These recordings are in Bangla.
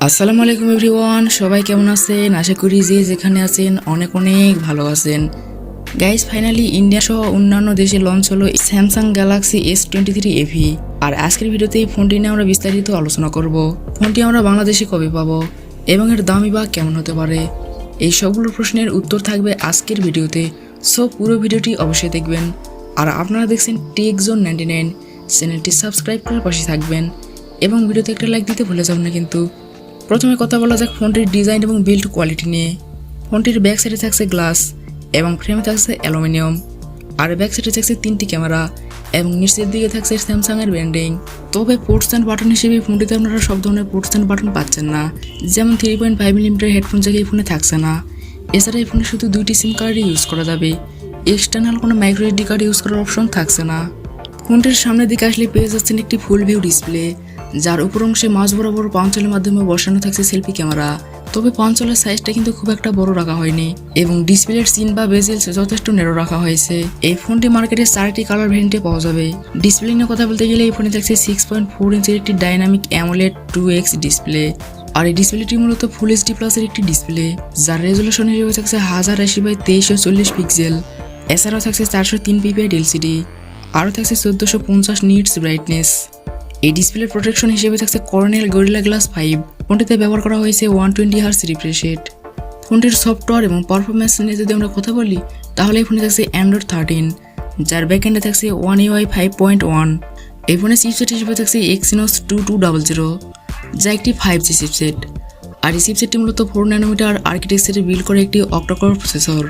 আসসালামু আলাইকুম এভরিওয়ান, সবাই কেমন আছেন? আশা করি যে যেখানে আছেন অনেক ভালো আছেন। গাইস, ফাইনালি ইন্ডিয়া সহ অন্যান্য দেশে লঞ্চ হলো স্যামসাং গ্যালাক্সি S23 Fe। আর আজকের ভিডিওতে এই ফোনটি নিয়ে আমরা বিস্তারিত আলোচনা করব। ফোনটি আমরা বাংলাদেশে কবে পাবো এবং এর দামই বা কেমন হতে পারে, এই সবগুলো প্রশ্নের উত্তর থাকবে আজকের ভিডিওতে। সো পুরো ভিডিওটি অবশ্যই দেখবেন। আর আপনারা দেখছেন টেক জোন 99, চ্যানেলটি সাবস্ক্রাইব করে পাশে থাকবেন এবং ভিডিওতে একটা লাইক দিতে ভুলে যাবেন না কিন্তু। প্রথমে কথা বলা যাক ফোনটির ডিজাইন এবং বিল্ড কোয়ালিটি নিয়ে। ফোনটির ব্যাক সাইডে থাকছে গ্লাস এবং ফ্রেমে থাকছে অ্যালুমিনিয়াম। আর ব্যাক সাইডে থাকছে 3টি ক্যামেরা এবং নিচের দিকে থাকছে স্যামসাংয়ের ব্র্যান্ডিং। তবে পোর্টস অ্যান্ড বাটন হিসেবে ফোনটিতে আপনারা সব ধরনের পোর্টস অ্যান্ড বাটন পাচ্ছেন না, যেমন 3.5mm হেডফোন জ্যাক এই ফোনে থাকছে না। এছাড়া এই ফোনে শুধু 2টি সিম কার্ডই ইউজ করা যাবে, এক্সটার্নাল কোনো মাইক্রো এসডি কার্ড ইউজ করার অপশন থাকছে না। ফোনটির সামনের দিকে আসলে পেয়ে যাচ্ছেন একটি ফুল ভিউ ডিসপ্লে, যার উপর অংশে মাঝ বরাবর পাঞ্চলের মাধ্যমে বসানো থাকছে সেলফি ক্যামেরা। তবে পাঞ্চলের সাইজটা কিন্তু খুব একটা বড় রাখা হয়নি এবং ডিসপ্লের সিন বা বেজেলস যথেষ্ট নেরো রাখা হয়েছে। এই ফোনটি মার্কেটে 4টি কালার ভেরিয়েন্টে পাওয়া যাবে। ডিসপ্লে নিয়ে কথা বলতে গেলে এই ফোনে থাকছে 6.4 ইঞ্চের একটি ডাইনামিক অ্যামোলেড 2x ডিসপ্লে। আর এই ডিসপ্লেটি মূলত ফুল এইচডি প্লাসের একটি ডিসপ্লে, যার রেজলিউশন হিসেবে থাকছে 1080x2350 পিক্সেল। এছাড়াও থাকছে 403 ppi এলসিডি, আরও থাকছে 1450 নিটস ব্রাইটনেস। এই ডিসপ্লের প্রোটেকশন হিসেবে থাকছে কর্নেল গরিলা গ্লাস 5। ফোনটিতে ব্যবহার করা হয়েছে 120 হার্জ রিফ্রেশ রেট। ফোনটির সফটওয়্যার এবং পারফরমেন্স নিয়ে যদি আমরা কথা বলি, তাহলে এই ফোনে থাকছে অ্যান্ড্রয়েড 13, যার ব্যাকএন্ডে থাকছে One UI 5.1। এই ফোনের চিপসেট হিসেবে থাকছে Exynos 2200, যা একটি 5G চিপসেট। আর এই চিপসেটটি মূলত 4 ন্যানোমিটার আর্কিটেকচারে বিল্ড করে একটি অক্টাকোর প্রসেসর।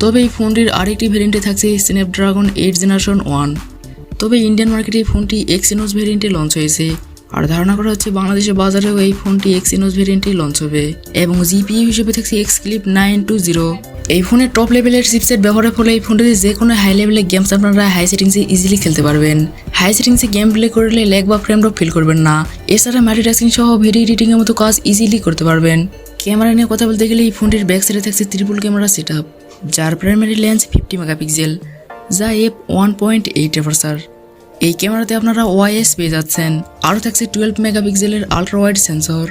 তবে এই ফোনটির আরেকটি ভেরিয়েন্টে থাকছে স্ন্যাপড্রাগন 8 জেনারেশন 1। তবে ইন্ডিয়ান মার্কেটে এই ফোনটি Exynos ভেরিয়েন্টে লঞ্চ হয়েছে, আর ধারণা করা হচ্ছে বাংলাদেশের বাজারেও এই ফোনটি Exynos ভেরিয়েন্টেই লঞ্চ হবে। এবং জিপিইউ হিসেবে থাকছে Xclip 920। এই ফোনের টপ লেভেলের চিপসেট ব্যবহারের ফলে এই ফোনটিতে যে কোনো হাই লেভেলের গেমস আপনারা হাই সেটিংসে ইজিলি খেলতে পারবেন। হাই সেটিংসে গেম প্লে করলে ল্যাগ বা ফ্রেম ড্রপ ফিল করবেন না। এছাড়া মাল্টিটাস্কিং সহ ভিডিও এডিটিংয়ের মতো কাজ ইজিলি করতে পারবেন। ক্যামেরা নিয়ে কথা বলতে গেলে এই ফোনটির ব্যাক সাইডে থাকছে ট্রিপল ক্যামেরা সেটআপ, যার প্রাইমারি লেন্স 50 মেগাপিক্সেল, যা f1.8 অ্যাপারচার। এই ক্যামেরাতে আপনারা ওআইএস পেয়ে যাচ্ছেন। আরও থাকছে 12 মেগাপিক্সেলের আলট্রা ওয়াইড সেন্সর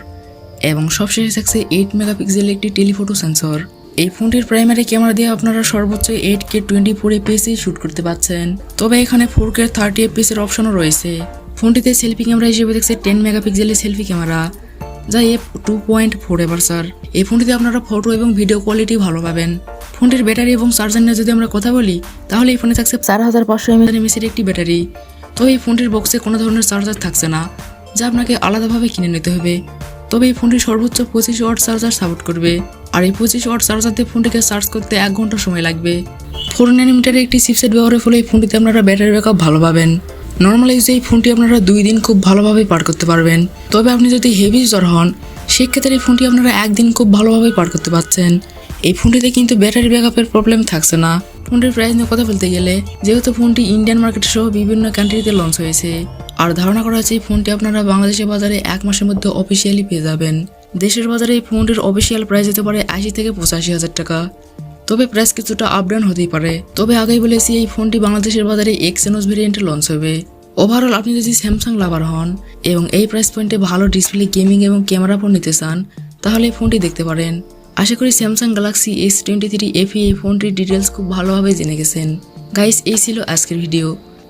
এবং সবশেষে থাকছে 8 মেগাপিক্সেলের একটি টেলিফোটো সেন্সর। এই ফোনটির প্রাইমারি ক্যামেরা দিয়ে আপনারা সর্বোচ্চ 8K 24 FPS শুট করতে পারছেন। তবে এখানে 4K 30 FPS এর অপশনও রয়েছে। ফোনটিতে সেলফি ক্যামেরা হিসেবে থাকছে 10 মেগাপিক্সেলের সেলফি ক্যামেরা, যা f2.4 অ্যাপারচার। এই ফোনটিতে আপনারা ফটো এবং ভিডিও কোয়ালিটি ভালো পাবেন। ফোনটির ব্যাটারি এবং চার্জার নিয়ে যদি আমরা কথা বলি, তাহলে এই ফোনে থাকছে 4500 mAh একটি ব্যাটারি। তো এই ফোনটির বক্সে কোনো ধরনের চার্জার থাকছে না, যা আপনাকে আলাদাভাবে কিনে নিতে হবে। তবে এই ফোনটি সর্বোচ্চ 25 ওয়াট চার্জার সাপোর্ট করবে, আর এই 25 ওয়াট চার্জার দিয়ে ফোনটিকে চার্জ করতে 1 ঘন্টা সময় লাগবে। 4 ন্যানোমিটারের একটি চিপসেট ব্যবহারের ফলে এই ফোনটিতে আপনারা ব্যাটারি ব্যাকআপ ভালো পাবেন। নর্মাল ইউজে এই ফোনটি আপনারা 2 দিন খুব ভালোভাবে পার করতে পারবেন। তবে আপনি যদি হেভি ইউজার হন, সেক্ষেত্রে এই ফোনটি আপনারা 1 দিন খুব ভালোভাবে পার করতে পারছেন। এই ফোনটিতে কিন্তু ব্যাটারি ব্যাকআপের প্রবলেম থাকছে না। ফোনটির প্রাইস নিয়ে কথা বলতে গেলে, যেহেতু ফোনটি ইন্ডিয়ান মার্কেট সহ বিভিন্ন কান্ট্রিতে লঞ্চ হয়েছে, আর ধারণা করা হচ্ছে এই ফোনটি আপনারা বাংলাদেশের বাজারে 1 মাসের মধ্যে অফিসিয়ালি পেয়ে যাবেন। দেশের বাজারে এই ফোনটির অফিসিয়াল প্রাইস হতে পারে 80 থেকে 85 হাজার টাকা। তবে প্রাইস কিছুটা আপ ডাউন হতেই পারে। তবে আগেই বলেছি, এই ফোনটি বাংলাদেশের বাজারে Exynos ভেরিয়েন্টে লঞ্চ হবে। ওভারঅল আপনি যদি স্যামসাং লাভার হন এবং এই প্রাইস পয়েন্টে ভালো ডিসপ্লে, গেমিং এবং ক্যামেরা ফোন নিতে চান, তাহলে এই ফোনটি দেখতে পারেন। আশা করি স্যামসাং গ্যালাক্সি S23 Fe এই ফোনটির ডিটেলস খুব ভালোভাবে জেনে গেছেন। গাইস, এই ছিল আজকের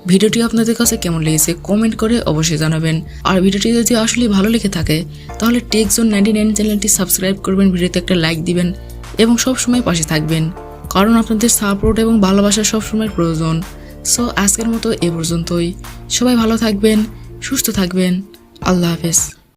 ভিডিওটি আপনাদের কাছে কেমন লেগেছে কমেন্ট করে অবশ্যই জানাবেন। আর ভিডিওটি যদি আসলে ভালো লেগে থাকে, তাহলে টেক জোন 99 চ্যানেলটি সাবস্ক্রাইব করবেন, ভিডিওতে একটা লাইক দিবেন এবং সবসময় পাশে থাকবেন, কারণ আপনাদের সাপোর্ট এবং ভালোবাসা সবসময় প্রয়োজন। সো আজকের মতো এ পর্যন্তই। সবাই ভালো থাকবেন, সুস্থ থাকবেন। আল্লাহ হাফেজ।